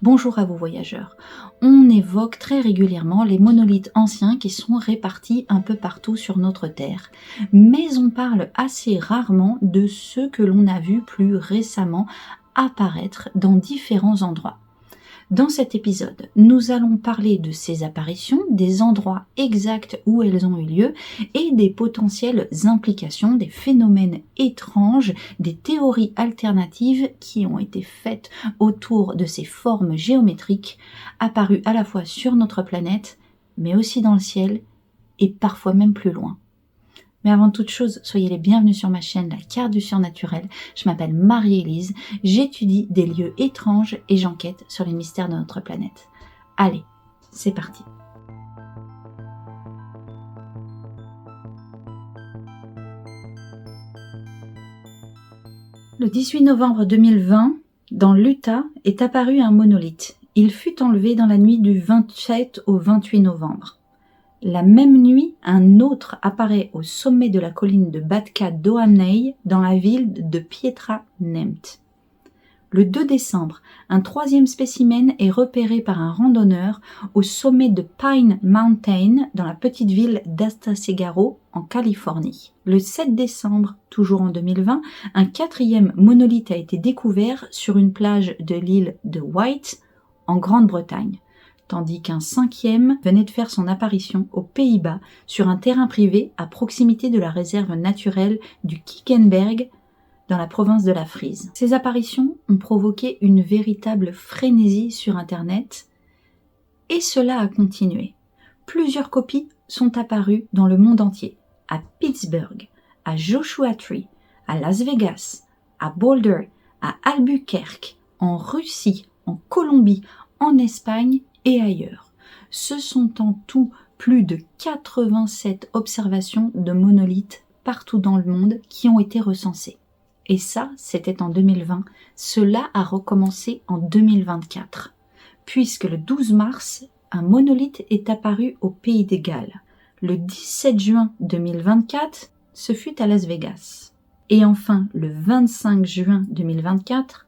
Bonjour à vous voyageurs. On évoque très régulièrement les monolithes anciens qui sont répartis un peu partout sur notre Terre, mais on parle assez rarement de ceux que l'on a vus plus récemment apparaître dans différents endroits. Dans cet épisode, nous allons parler de ces apparitions, des endroits exacts où elles ont eu lieu et des potentielles implications, des phénomènes étranges, des théories alternatives qui ont été faites autour de ces formes géométriques apparues à la fois sur notre planète, mais aussi dans le ciel et parfois même plus loin. Mais avant toute chose, soyez les bienvenus sur ma chaîne La Carte du Surnaturel. Je m'appelle Marie-Élise, j'étudie des lieux étranges et j'enquête sur les mystères de notre planète. Allez, c'est parti. Le 18 novembre 2020, dans l'Utah, est apparu un monolithe. Il fut enlevé dans la nuit du 27 au 28 novembre. La même nuit, un autre apparaît au sommet de la colline de Batka Dohamney, dans la ville de Pietra Nemt. Le 2 décembre, un troisième spécimen est repéré par un randonneur au sommet de Pine Mountain, dans la petite ville d'Astasegaro, en Californie. Le 7 décembre, toujours en 2020, un quatrième monolithe a été découvert sur une plage de l'île de White, en Grande-Bretagne, tandis qu'un cinquième venait de faire son apparition aux Pays-Bas sur un terrain privé à proximité de la réserve naturelle du Kiekenberg dans la province de la Frise. Ces apparitions ont provoqué une véritable frénésie sur Internet et cela a continué. Plusieurs copies sont apparues dans le monde entier, à Pittsburgh, à Joshua Tree, à Las Vegas, à Boulder, à Albuquerque, en Russie, en Colombie, en Espagne et ailleurs. Ce sont en tout plus de 87 observations de monolithes partout dans le monde qui ont été recensées. Et ça, c'était en 2020. Cela a recommencé en 2024, puisque le 12 mars, un monolithe est apparu au Pays de Galles. Le 17 juin 2024, ce fut à Las Vegas. Et enfin, le 25 juin 2024,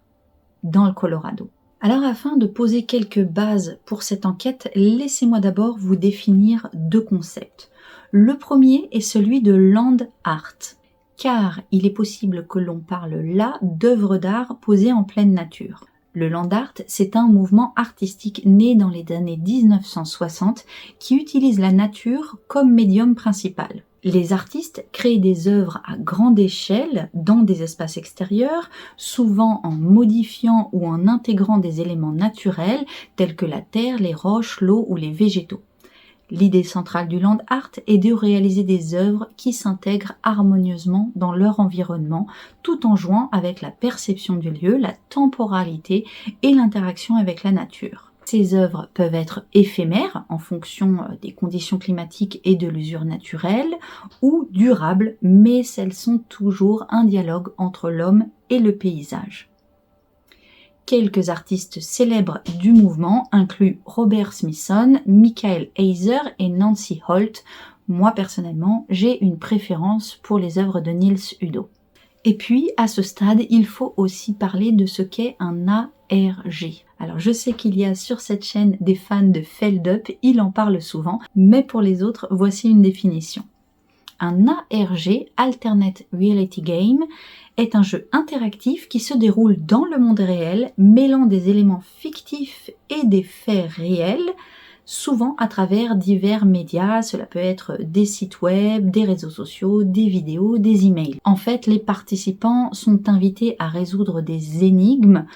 dans le Colorado. Alors afin de poser quelques bases pour cette enquête, laissez-moi d'abord vous définir deux concepts. Le premier est celui de land art, car il est possible que l'on parle là d'œuvres d'art posées en pleine nature. Le land art, c'est un mouvement artistique né dans les années 1960 qui utilise la nature comme médium principal. Les artistes créent des œuvres à grande échelle dans des espaces extérieurs, souvent en modifiant ou en intégrant des éléments naturels tels que la terre, les roches, l'eau ou les végétaux. L'idée centrale du land art est de réaliser des œuvres qui s'intègrent harmonieusement dans leur environnement, tout en jouant avec la perception du lieu, la temporalité et l'interaction avec la nature. Ces œuvres peuvent être éphémères en fonction des conditions climatiques et de l'usure naturelle, ou durables, mais elles sont toujours un dialogue entre l'homme et le paysage. Quelques artistes célèbres du mouvement incluent Robert Smithson, Michael Heiser et Nancy Holt. Moi personnellement, j'ai une préférence pour les œuvres de Nils Udo. Et puis, à ce stade, il faut aussi parler de ce qu'est un ARG. Alors, je sais qu'il y a sur cette chaîne des fans de Feldup, il en parle souvent, mais pour les autres, voici une définition. Un ARG, Alternate Reality Game, est un jeu interactif qui se déroule dans le monde réel, mêlant des éléments fictifs et des faits réels, souvent à travers divers médias. Cela peut être des sites web, des réseaux sociaux, des vidéos, des emails. En fait, les participants sont invités à résoudre des énigmes,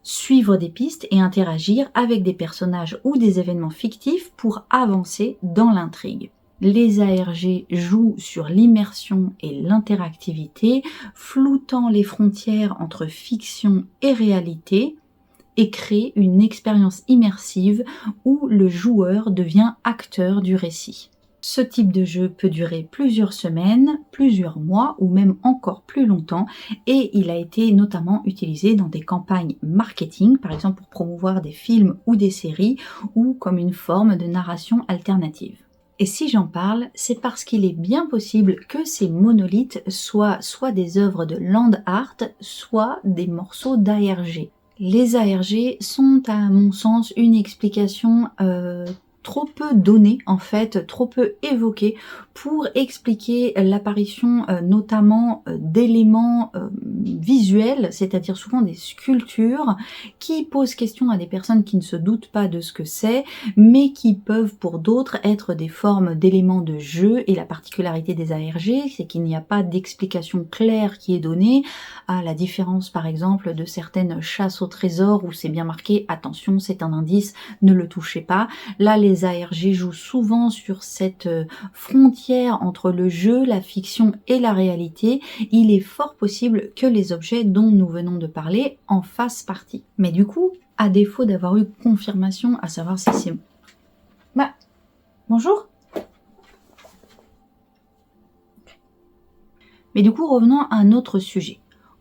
suivre des pistes et interagir avec des personnages ou des événements fictifs pour avancer dans l'intrigue. Les ARG jouent sur l'immersion et l'interactivité, floutant les frontières entre fiction et réalité, et créent une expérience immersive où le joueur devient acteur du récit. Ce type de jeu peut durer plusieurs semaines, plusieurs mois ou même encore plus longtemps, et il a été notamment utilisé dans des campagnes marketing, par exemple pour promouvoir des films ou des séries, ou comme une forme de narration alternative. Et si j'en parle, c'est parce qu'il est bien possible que ces monolithes soient soit des œuvres de land art, soit des morceaux d'ARG. Les ARG sont à mon sens une explication trop peu donnée en fait, trop peu évoquée pour expliquer l'apparition notamment d'éléments visuels, c'est-à-dire souvent des sculptures qui posent question à des personnes qui ne se doutent pas de ce que c'est, mais qui peuvent pour d'autres être des formes d'éléments de jeu. Et la particularité des ARG, c'est qu'il n'y a pas d'explication claire qui est donnée, à la différence par exemple de certaines chasses au trésor où c'est bien marqué attention, c'est un indice, ne le touchez pas. Là, les ARG jouent souvent sur cette frontière entre le jeu, la fiction et la réalité. Il est fort possible que les objets dont nous venons de parler en fassent partie. Mais du coup, à défaut d'avoir eu confirmation à savoir si c'est... Bah, bonjour. Mais du coup, revenons à un autre sujet.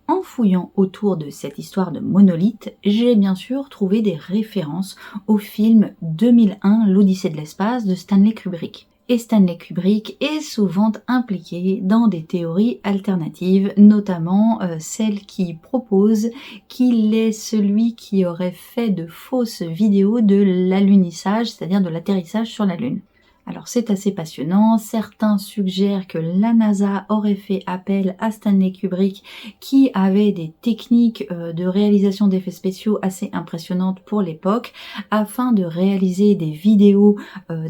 En fouillant autour de cette histoire de monolithe, j'ai bien sûr trouvé des références au film 2001, l'Odyssée de l'espace de Stanley Kubrick. Et Stanley Kubrick est souvent impliqué dans des théories alternatives, notamment celle qui propose qu'il est celui qui aurait fait de fausses vidéos de l'alunissage, c'est-à-dire de l'atterrissage sur la Lune. Alors c'est assez passionnant, certains suggèrent que la NASA aurait fait appel à Stanley Kubrick qui avait des techniques de réalisation d'effets spéciaux assez impressionnantes pour l'époque afin de réaliser des vidéos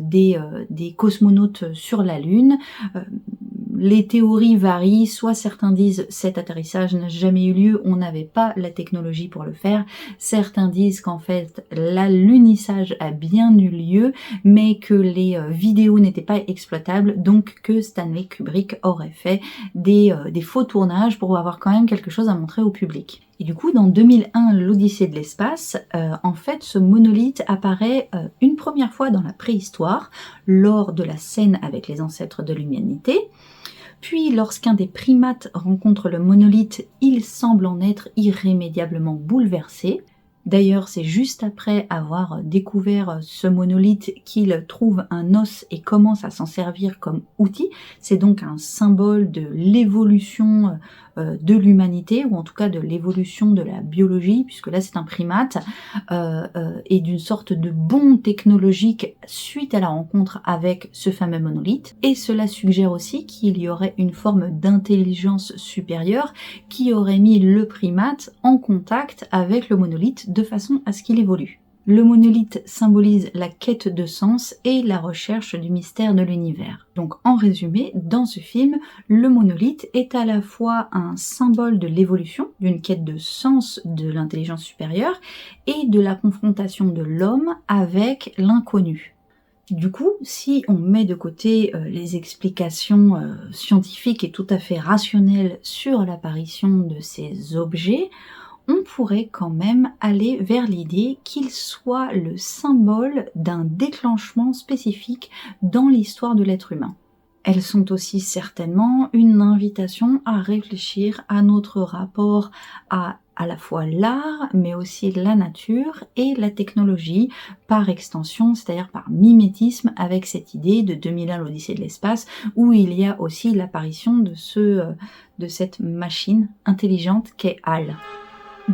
des cosmonautes sur la Lune. Les théories varient, soit certains disent cet atterrissage n'a jamais eu lieu, on n'avait pas la technologie pour le faire, certains disent qu'en fait l'alunissage a bien eu lieu mais que les vidéos n'étaient pas exploitables, donc que Stanley Kubrick aurait fait des faux tournages pour avoir quand même quelque chose à montrer au public. Et du coup, dans 2001, l'Odyssée de l'espace, en fait, ce monolithe apparaît une première fois dans la préhistoire, lors de la scène avec les ancêtres de l'humanité. Puis, lorsqu'un des primates rencontre le monolithe, il semble en être irrémédiablement bouleversé. D'ailleurs, c'est juste après avoir découvert ce monolithe qu'il trouve un os et commence à s'en servir comme outil. C'est donc un symbole de l'évolution de l'humanité, ou en tout cas de l'évolution de la biologie, puisque là c'est un primate, et d'une sorte de bond technologique suite à la rencontre avec ce fameux monolithe. Et cela suggère aussi qu'il y aurait une forme d'intelligence supérieure qui aurait mis le primate en contact avec le monolithe de façon à ce qu'il évolue. Le monolithe symbolise la quête de sens et la recherche du mystère de l'univers. Donc en résumé, dans ce film, le monolithe est à la fois un symbole de l'évolution, d'une quête de sens de l'intelligence supérieure et de la confrontation de l'homme avec l'inconnu. Du coup, si on met de côté les explications scientifiques et tout à fait rationnelles sur l'apparition de ces objets, on pourrait quand même aller vers l'idée qu'il soit le symbole d'un déclenchement spécifique dans l'histoire de l'être humain. Elles sont aussi certainement une invitation à réfléchir à notre rapport à la fois l'art, mais aussi la nature et la technologie par extension, c'est-à-dire par mimétisme avec cette idée de 2001 l'Odyssée de l'espace, où il y a aussi l'apparition de cette machine intelligente qu'est HAL.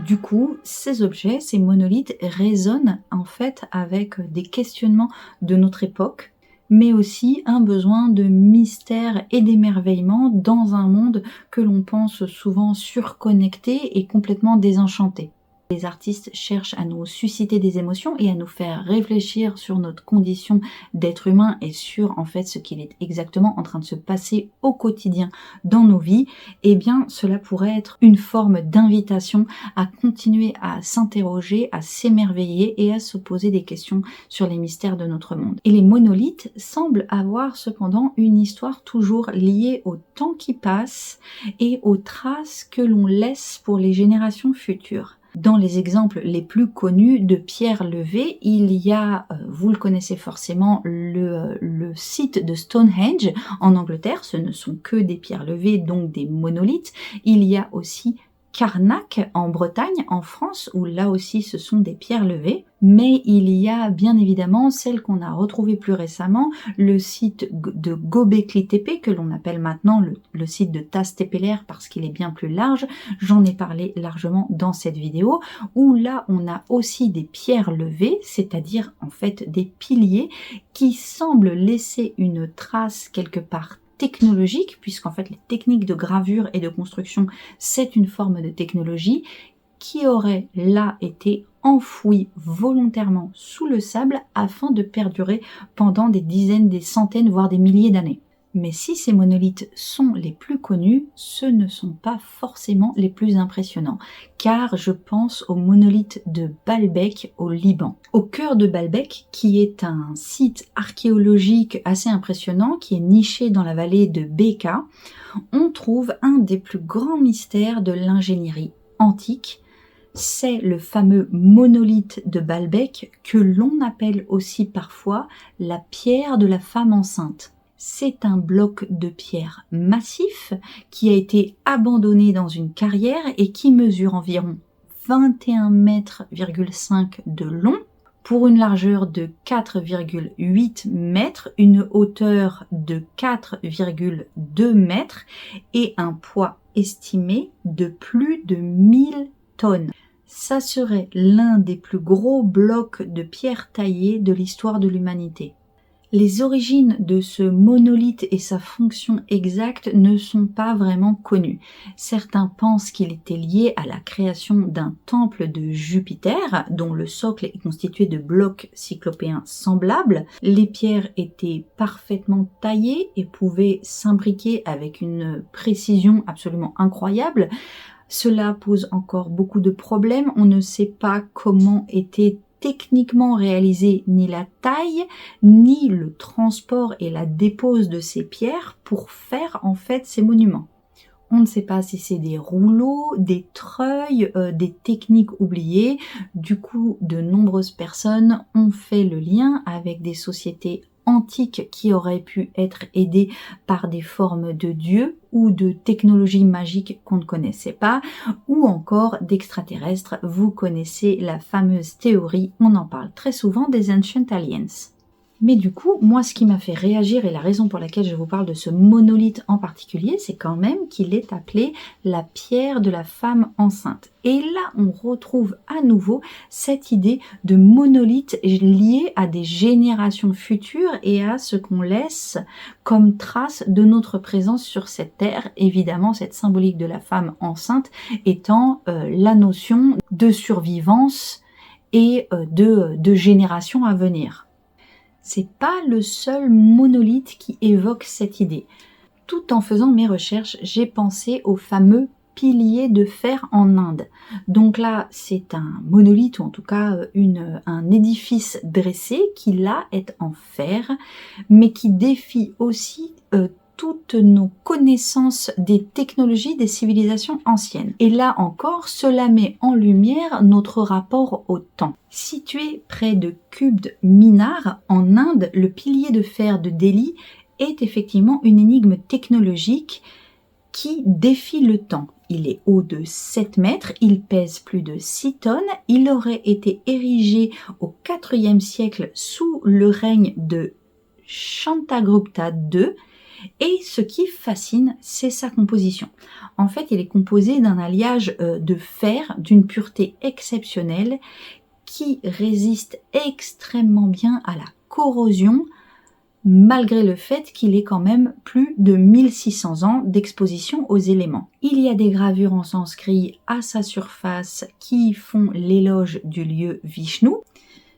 Du coup, ces objets, ces monolithes résonnent en fait avec des questionnements de notre époque, mais aussi un besoin de mystère et d'émerveillement dans un monde que l'on pense souvent surconnecté et complètement désenchanté. Les artistes cherchent à nous susciter des émotions et à nous faire réfléchir sur notre condition d'être humain et sur en fait ce qu'il est exactement en train de se passer au quotidien dans nos vies. Eh bien, cela pourrait être une forme d'invitation à continuer à s'interroger, à s'émerveiller et à se poser des questions sur les mystères de notre monde. Et les monolithes semblent avoir cependant une histoire toujours liée au temps qui passe et aux traces que l'on laisse pour les générations futures. Dans les exemples les plus connus de pierres levées, il y a, vous le connaissez forcément, le site de Stonehenge en Angleterre. Ce ne sont que des pierres levées, donc des monolithes. Il y a aussi Carnac en Bretagne, en France, où là aussi ce sont des pierres levées. Mais il y a bien évidemment celle qu'on a retrouvée plus récemment, le site de Göbekli Tepe, que l'on appelle maintenant le site de Tas Tepeler parce qu'il est bien plus large. J'en ai parlé largement dans cette vidéo, où là on a aussi des pierres levées, c'est-à-dire en fait des piliers qui semblent laisser une trace quelque part technologique, puisqu'en fait les techniques de gravure et de construction, c'est une forme de technologie qui aurait là été enfouie volontairement sous le sable afin de perdurer pendant des dizaines, des centaines, voire des milliers d'années. Mais si ces monolithes sont les plus connus, ce ne sont pas forcément les plus impressionnants, car je pense au monolithe de Baalbek au Liban. Au cœur de Baalbek, qui est un site archéologique assez impressionnant, qui est niché dans la vallée de Bekaa, on trouve un des plus grands mystères de l'ingénierie antique. C'est le fameux monolithe de Baalbek que l'on appelle aussi parfois la pierre de la femme enceinte. C'est un bloc de pierre massif qui a été abandonné dans une carrière et qui mesure environ 21,5 mètres de long pour une largeur de 4,8 mètres, une hauteur de 4,2 mètres et un poids estimé de plus de 1000 tonnes. Ça serait l'un des plus gros blocs de pierre taillée de l'histoire de l'humanité. Les origines de ce monolithe et sa fonction exacte ne sont pas vraiment connues. Certains pensent qu'il était lié à la création d'un temple de Jupiter, dont le socle est constitué de blocs cyclopéens semblables. Les pierres étaient parfaitement taillées et pouvaient s'imbriquer avec une précision absolument incroyable. Cela pose encore beaucoup de problèmes. On ne sait pas comment était techniquement réalisé ni la taille, ni le transport et la dépose de ces pierres pour faire en fait ces monuments. On ne sait pas si c'est des rouleaux, des treuils, des techniques oubliées. Du coup, de nombreuses personnes ont fait le lien avec des sociétés antiques qui auraient pu être aidées par des formes de dieux ou de technologies magiques qu'on ne connaissait pas, ou encore d'extraterrestres. Vous connaissez la fameuse théorie, on en parle très souvent, des Ancient Aliens. Mais du coup, moi ce qui m'a fait réagir et la raison pour laquelle je vous parle de ce monolithe en particulier, c'est quand même qu'il est appelé la pierre de la femme enceinte. Et là, on retrouve à nouveau cette idée de monolithe lié à des générations futures et à ce qu'on laisse comme trace de notre présence sur cette terre. Évidemment, cette symbolique de la femme enceinte étant la notion de survivance et de génération à venir. C'est pas le seul monolithe qui évoque cette idée. Tout en faisant mes recherches, j'ai pensé au fameux pilier de fer en Inde. Donc là, c'est un monolithe, ou en tout cas un édifice dressé qui là est en fer, mais qui défie aussi toutes nos connaissances des technologies des civilisations anciennes. Et là encore, cela met en lumière notre rapport au temps. Situé près de Kubd Minar, en Inde, le pilier de fer de Delhi est effectivement une énigme technologique qui défie le temps. Il est haut de 7 mètres, il pèse plus de 6 tonnes, il aurait été érigé au IVe siècle sous le règne de Chandragupta II. Et ce qui fascine, c'est sa composition. En fait, il est composé d'un alliage de fer d'une pureté exceptionnelle qui résiste extrêmement bien à la corrosion, malgré le fait qu'il ait quand même plus de 1600 ans d'exposition aux éléments. Il y a des gravures en sanskrit à sa surface qui font l'éloge du lieu Vishnu.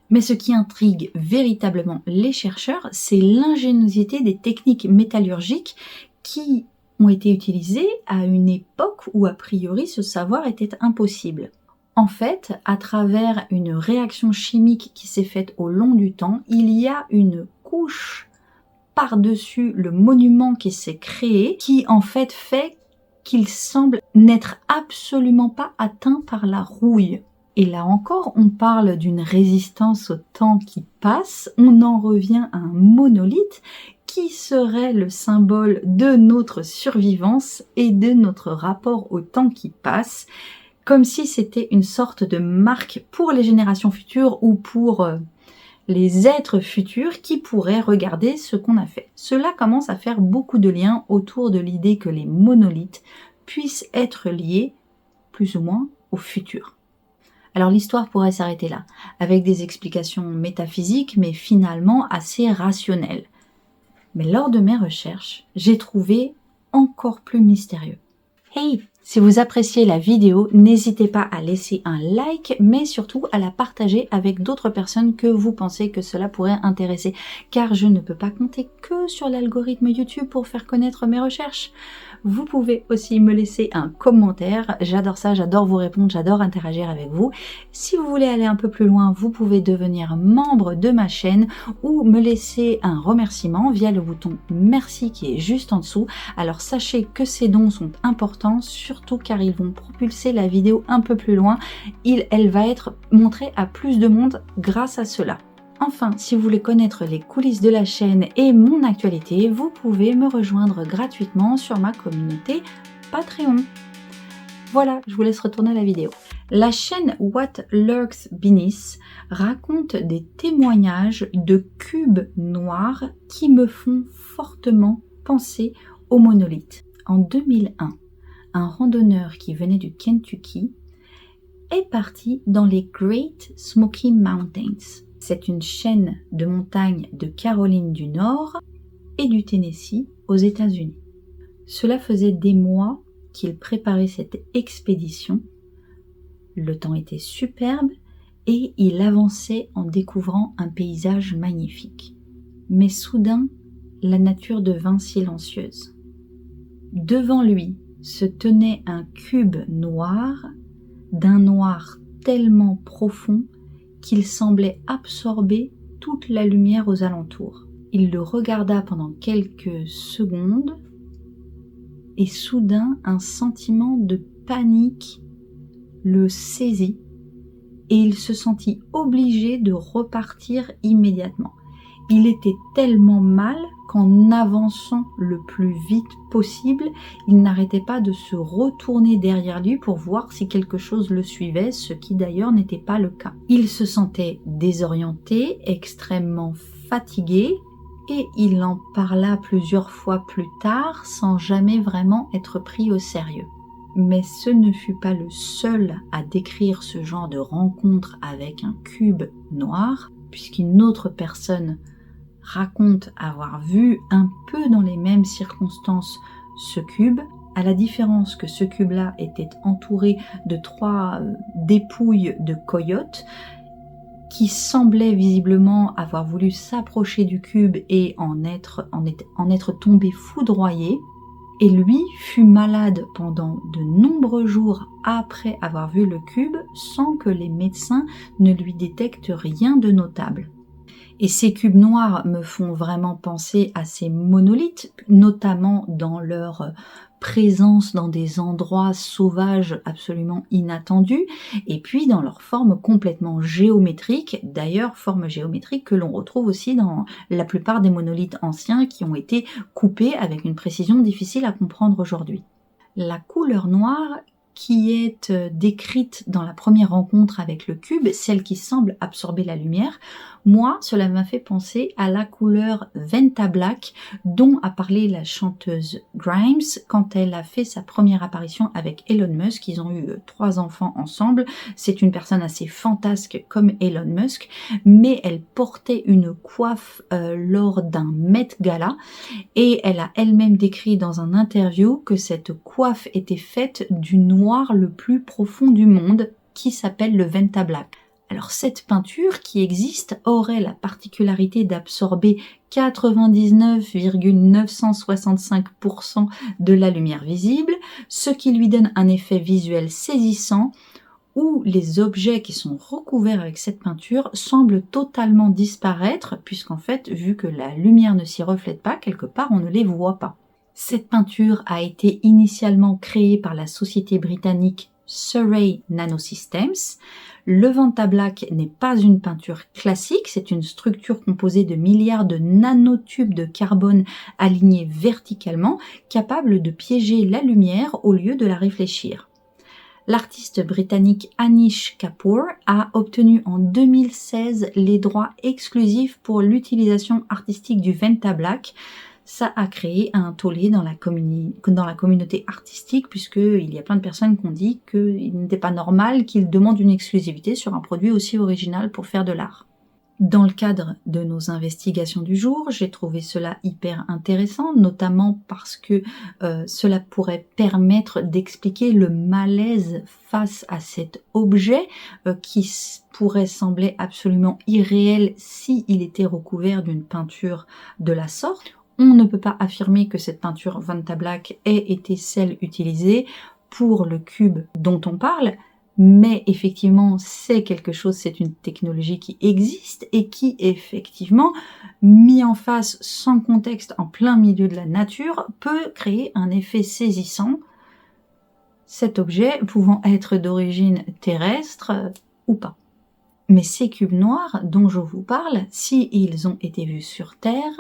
Mais ce qui intrigue véritablement les chercheurs, c'est l'ingéniosité des techniques métallurgiques qui ont été utilisées à une époque où a priori ce savoir était impossible. En fait, à travers une réaction chimique qui s'est faite au long du temps, il y a une couche par-dessus le monument qui s'est créé, qui en fait qu'il semble n'être absolument pas atteint par la rouille. Et là encore, on parle d'une résistance au temps qui passe, on en revient à un monolithe qui serait le symbole de notre survivance et de notre rapport au temps qui passe, comme si c'était une sorte de marque pour les générations futures ou pour les êtres futurs qui pourraient regarder ce qu'on a fait. Cela commence à faire beaucoup de liens autour de l'idée que les monolithes puissent être liés plus ou moins au futur. Alors l'histoire pourrait s'arrêter là, avec des explications métaphysiques mais finalement assez rationnelles. Mais lors de mes recherches, j'ai trouvé encore plus mystérieux. Hey! Si vous appréciez la vidéo, n'hésitez pas à laisser un like, mais surtout à la partager avec d'autres personnes que vous pensez que cela pourrait intéresser, car je ne peux pas compter que sur l'algorithme YouTube pour faire connaître mes recherches. Vous pouvez aussi me laisser un commentaire, j'adore ça, j'adore vous répondre, j'adore interagir avec vous. Si vous voulez aller un peu plus loin, vous pouvez devenir membre de ma chaîne ou me laisser un remerciement via le bouton merci qui est juste en dessous. Alors sachez que ces dons sont importants, surtout car ils vont propulser la vidéo un peu plus loin. Elle va être montrée à plus de monde grâce à cela. Enfin, si vous voulez connaître les coulisses de la chaîne et mon actualité, vous pouvez me rejoindre gratuitement sur ma communauté Patreon. Voilà, je vous laisse retourner à la vidéo. La chaîne What Lurks Beneath raconte des témoignages de cubes noirs qui me font fortement penser aux monolithes. En 2001, un randonneur qui venait du Kentucky est parti dans les Great Smoky Mountains. C'est une chaîne de montagnes de Caroline du Nord et du Tennessee aux États-Unis. Cela faisait des mois qu'il préparait cette expédition. Le temps était superbe et il avançait en découvrant un paysage magnifique. Mais soudain, la nature devint silencieuse. Devant lui se tenait un cube noir, d'un noir tellement profond qu'il semblait absorber toute la lumière aux alentours. Il le regarda pendant quelques secondes et soudain un sentiment de panique le saisit et il se sentit obligé de repartir immédiatement. Il était tellement mal qu'en avançant le plus vite possible, il n'arrêtait pas de se retourner derrière lui pour voir si quelque chose le suivait, ce qui d'ailleurs n'était pas le cas. Il se sentait désorienté, extrêmement fatigué, et il en parla plusieurs fois plus tard sans jamais vraiment être pris au sérieux. Mais ce ne fut pas le seul à décrire ce genre de rencontre avec un cube noir, puisqu'une autre personne raconte avoir vu un peu dans les mêmes circonstances ce cube, à la différence que ce cube-là était entouré de 3 dépouilles de coyotes qui semblaient visiblement avoir voulu s'approcher du cube et en être tombé foudroyé. Et lui fut malade pendant de nombreux jours après avoir vu le cube sans que les médecins ne lui détectent rien de notable. Et ces cubes noirs me font vraiment penser à ces monolithes, notamment dans leur présence dans des endroits sauvages absolument inattendus, et puis dans leur forme complètement géométrique, d'ailleurs forme géométrique que l'on retrouve aussi dans la plupart des monolithes anciens qui ont été coupés avec une précision difficile à comprendre aujourd'hui. La couleur noire qui est décrite dans la première rencontre avec le cube, celle qui semble absorber la lumière, moi, cela m'a fait penser à la couleur Venta Black dont a parlé la chanteuse Grimes quand elle a fait sa première apparition avec Elon Musk. Ils ont eu 3 enfants ensemble. C'est une personne assez fantasque comme Elon Musk, mais elle portait une coiffe lors d'un Met Gala et elle a elle-même décrit dans un interview que cette coiffe était faite du noir le plus profond du monde qui s'appelle le Venta Black. Alors cette peinture qui existe aurait la particularité d'absorber 99,965% de la lumière visible, ce qui lui donne un effet visuel saisissant où les objets qui sont recouverts avec cette peinture semblent totalement disparaître puisqu'en fait, vu que la lumière ne s'y reflète pas, quelque part on ne les voit pas. Cette peinture a été initialement créée par la société britannique Surrey Nanosystems. Le Vantablack n'est pas une peinture classique, c'est une structure composée de milliards de nanotubes de carbone alignés verticalement, capables de piéger la lumière au lieu de la réfléchir. L'artiste britannique Anish Kapoor a obtenu en 2016 les droits exclusifs pour l'utilisation artistique du Vantablack. Ça a créé un tollé dans la communauté artistique, puisqu'il y a plein de personnes qui ont dit qu'il n'était pas normal qu'ils demandent une exclusivité sur un produit aussi original pour faire de l'art. Dans le cadre de nos investigations du jour, j'ai trouvé cela hyper intéressant, notamment parce que cela pourrait permettre d'expliquer le malaise face à cet objet qui pourrait sembler absolument irréel s'il était recouvert d'une peinture de la sorte. On ne peut pas affirmer que cette peinture Vantablack ait été celle utilisée pour le cube dont on parle, mais effectivement c'est quelque chose, c'est une technologie qui existe et qui effectivement, mis en face sans contexte en plein milieu de la nature, peut créer un effet saisissant, cet objet pouvant être d'origine terrestre ou pas. Mais ces cubes noirs dont je vous parle, s'ils ont été vus sur Terre,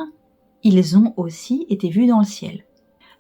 ils ont aussi été vus dans le ciel.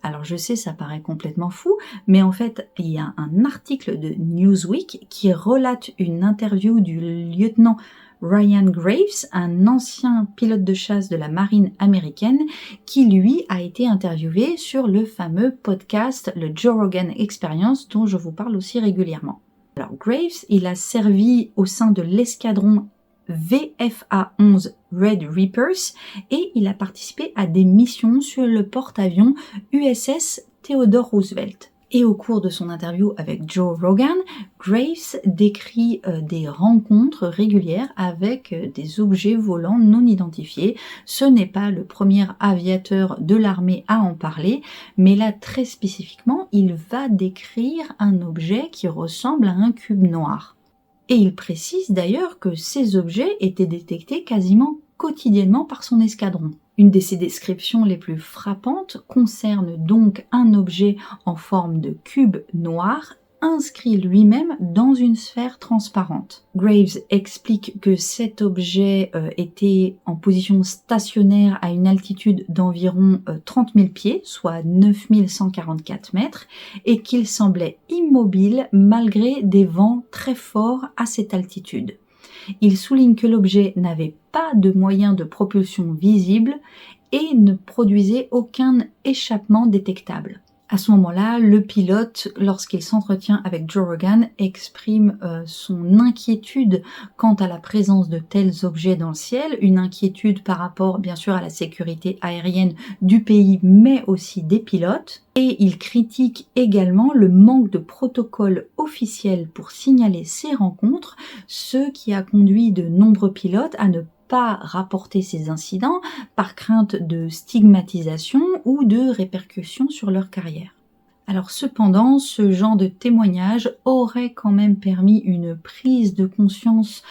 Alors je sais, ça paraît complètement fou, mais en fait, il y a un article de Newsweek qui relate une interview du lieutenant Ryan Graves, un ancien pilote de chasse de la marine américaine, qui lui a été interviewé sur le fameux podcast, le Joe Rogan Experience, dont je vous parle aussi régulièrement. Alors Graves, il a servi au sein de l'escadron VFA-11 Red Reapers et il a participé à des missions sur le porte-avions USS Theodore Roosevelt. Et au cours de son interview avec Joe Rogan, Graves décrit des rencontres régulières avec des objets volants non identifiés. Ce n'est pas le premier aviateur de l'armée à en parler, mais là très spécifiquement, il va décrire un objet qui ressemble à un cube noir. Et il précise d'ailleurs que ces objets étaient détectés quasiment quotidiennement par son escadron. Une de ses descriptions les plus frappantes concerne donc un objet en forme de cube noir inscrit lui-même dans une sphère transparente. Graves explique que cet objet était en position stationnaire à une altitude d'environ 30 000 pieds, soit 9 144 mètres, et qu'il semblait immobile malgré des vents très forts à cette altitude. Il souligne que l'objet n'avait pas de moyen de propulsion visible et ne produisait aucun échappement détectable. À ce moment-là, le pilote, lorsqu'il s'entretient avec Joe Rogan, exprime son inquiétude quant à la présence de tels objets dans le ciel, une inquiétude par rapport bien sûr à la sécurité aérienne du pays, mais aussi des pilotes. Et il critique également le manque de protocole officiel pour signaler ces rencontres, ce qui a conduit de nombreux pilotes à ne pas rapporter ces incidents par crainte de stigmatisation ou de répercussions sur leur carrière. Alors cependant, ce genre de témoignage aurait quand même permis une prise de conscience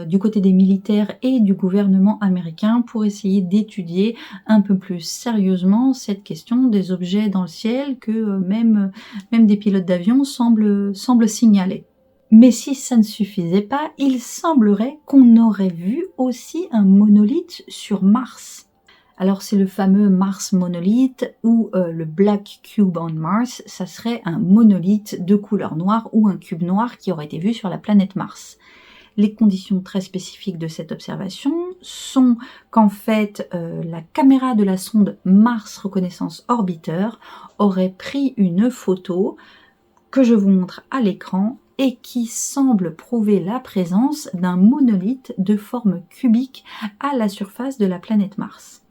du côté des militaires et du gouvernement américain pour essayer d'étudier un peu plus sérieusement cette question des objets dans le ciel que même des pilotes d'avion semblent signaler. Mais si ça ne suffisait pas, il semblerait qu'on aurait vu aussi un monolithe sur Mars. Alors c'est le fameux Mars Monolith ou le Black Cube on Mars, ça serait un monolithe de couleur noire ou un cube noir qui aurait été vu sur la planète Mars. Les conditions très spécifiques de cette observation sont qu'en fait la caméra de la sonde Mars Reconnaissance Orbiter aurait pris une photo que je vous montre à l'écran et qui semble prouver la présence d'un monolithe de forme cubique à la surface de la planète Mars.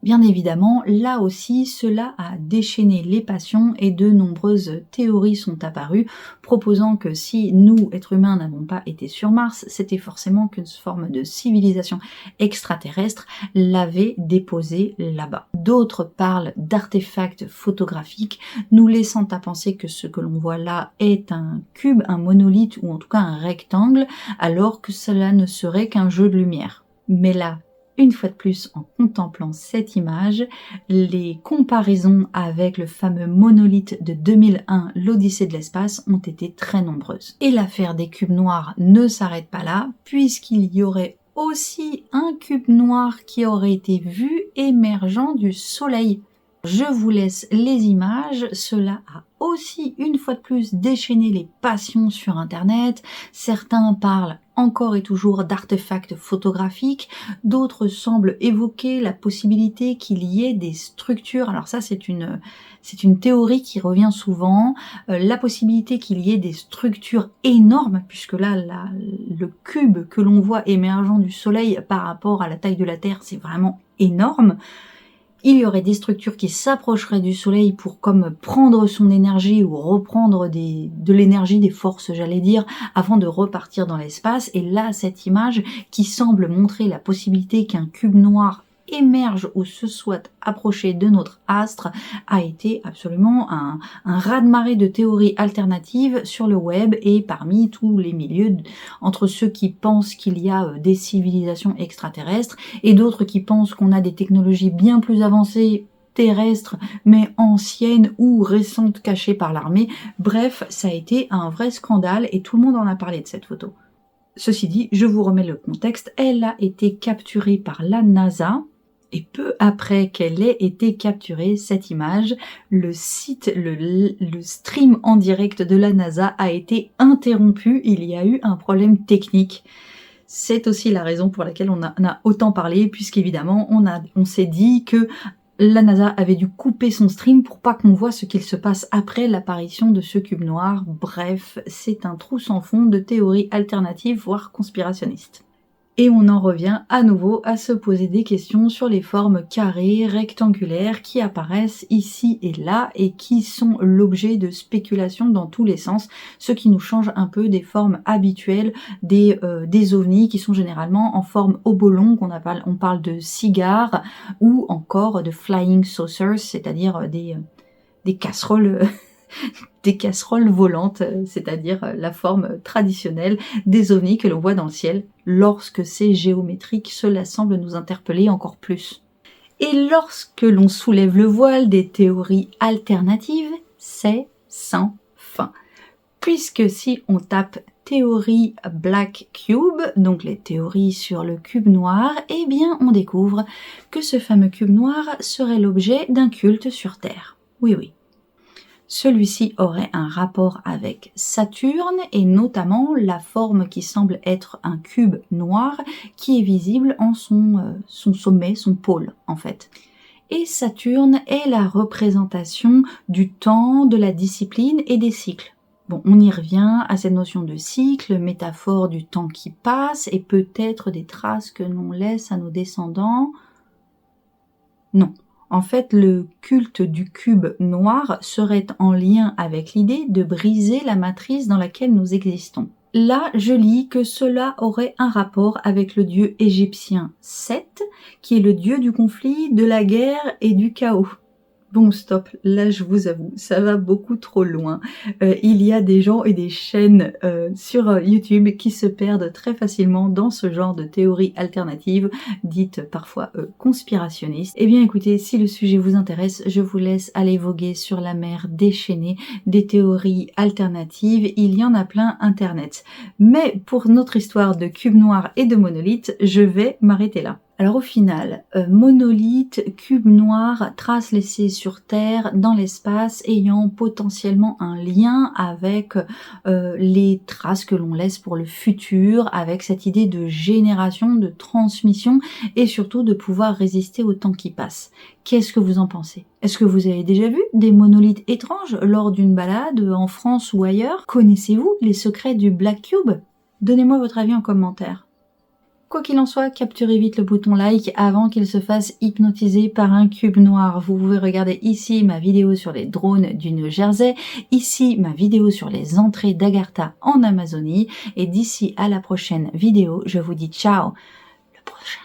Bien évidemment, là aussi, cela a déchaîné les passions et de nombreuses théories sont apparues proposant que si nous, êtres humains, n'avons pas été sur Mars, c'était forcément qu'une forme de civilisation extraterrestre l'avait déposé là-bas. D'autres parlent d'artefacts photographiques, nous laissant à penser que ce que l'on voit là est un cube, un monolithe ou en tout cas un rectangle, alors que cela ne serait qu'un jeu de lumière. Mais là, une fois de plus, en contemplant cette image, les comparaisons avec le fameux monolithe de 2001, l'Odyssée de l'espace, ont été très nombreuses. Et l'affaire des cubes noirs ne s'arrête pas là, puisqu'il y aurait aussi un cube noir qui aurait été vu émergeant du Soleil. Je vous laisse les images, cela a aussi une fois de plus déchaîné les passions sur internet. Certains parlent encore et toujours d'artefacts photographiques, d'autres semblent évoquer la possibilité qu'il y ait des structures, alors ça c'est une théorie qui revient souvent, la possibilité qu'il y ait des structures énormes, puisque là le cube que l'on voit émergeant du Soleil par rapport à la taille de la Terre, c'est vraiment énorme. Il y aurait des structures qui s'approcheraient du Soleil pour comme prendre son énergie ou reprendre de l'énergie, des forces j'allais dire, avant de repartir dans l'espace. Et là, cette image qui semble montrer la possibilité qu'un cube noir émerge ou se soit approché de notre astre a été absolument un raz-de-marée de théories alternatives sur le web et parmi tous les milieux, entre ceux qui pensent qu'il y a des civilisations extraterrestres et d'autres qui pensent qu'on a des technologies bien plus avancées terrestres mais anciennes ou récentes cachées par l'armée. Bref, ça a été un vrai scandale et tout le monde en a parlé de cette photo. Ceci dit, je vous remets le contexte, elle a été capturée par la NASA. Et peu après qu'elle ait été capturée, cette image, le stream en direct de la NASA a été interrompu. Il y a eu un problème technique. C'est aussi la raison pour laquelle on a autant parlé, puisqu'évidemment, on s'est dit que la NASA avait dû couper son stream pour pas qu'on voit ce qu'il se passe après l'apparition de ce cube noir. Bref, c'est un trou sans fond de théories alternatives, voire conspirationnistes. Et on en revient à nouveau à se poser des questions sur les formes carrées, rectangulaires qui apparaissent ici et là et qui sont l'objet de spéculations dans tous les sens, ce qui nous change un peu des formes habituelles des ovnis qui sont généralement en forme oblongue, on parle de cigares ou encore de flying saucers, c'est-à-dire des casseroles des casseroles volantes, c'est-à-dire la forme traditionnelle des ovnis que l'on voit dans le ciel. Lorsque c'est géométrique, cela semble nous interpeller encore plus. Et lorsque l'on soulève le voile des théories alternatives, c'est sans fin. Puisque si on tape théorie Black Cube, donc les théories sur le cube noir, eh bien on découvre que ce fameux cube noir serait l'objet d'un culte sur Terre. Oui, oui. Celui-ci aurait un rapport avec Saturne et notamment la forme qui semble être un cube noir qui est visible en son sommet, son pôle en fait. Et Saturne est la représentation du temps, de la discipline et des cycles. Bon, on y revient à cette notion de cycle, métaphore du temps qui passe et peut-être des traces que l'on laisse à nos descendants. Non. En fait, le culte du cube noir serait en lien avec l'idée de briser la matrice dans laquelle nous existons. Là, je lis que cela aurait un rapport avec le dieu égyptien Seth, qui est le dieu du conflit, de la guerre et du chaos. Bon, stop, là je vous avoue, ça va beaucoup trop loin. Il y a des gens et des chaînes sur YouTube qui se perdent très facilement dans ce genre de théories alternatives, dites parfois conspirationnistes. Eh bien écoutez, si le sujet vous intéresse, je vous laisse aller voguer sur la mer déchaînée des théories alternatives. Il y en a plein internet. Mais pour notre histoire de cube noir et de monolithe, je vais m'arrêter là. Alors au final, monolithe, cube noir, traces laissées sur Terre, dans l'espace, ayant potentiellement un lien avec les traces que l'on laisse pour le futur, avec cette idée de génération, de transmission et surtout de pouvoir résister au temps qui passe. Qu'est-ce que vous en pensez? Est-ce que vous avez déjà vu des monolithes étranges lors d'une balade en France ou ailleurs? Connaissez-vous les secrets du Black Cube? Donnez-moi votre avis en commentaire. Quoi qu'il en soit, capturez vite le bouton like avant qu'il se fasse hypnotiser par un cube noir. Vous pouvez regarder ici ma vidéo sur les drones du New Jersey, ici ma vidéo sur les entrées d'Agartha en Amazonie, et d'ici à la prochaine vidéo, je vous dis ciao. Le prochain.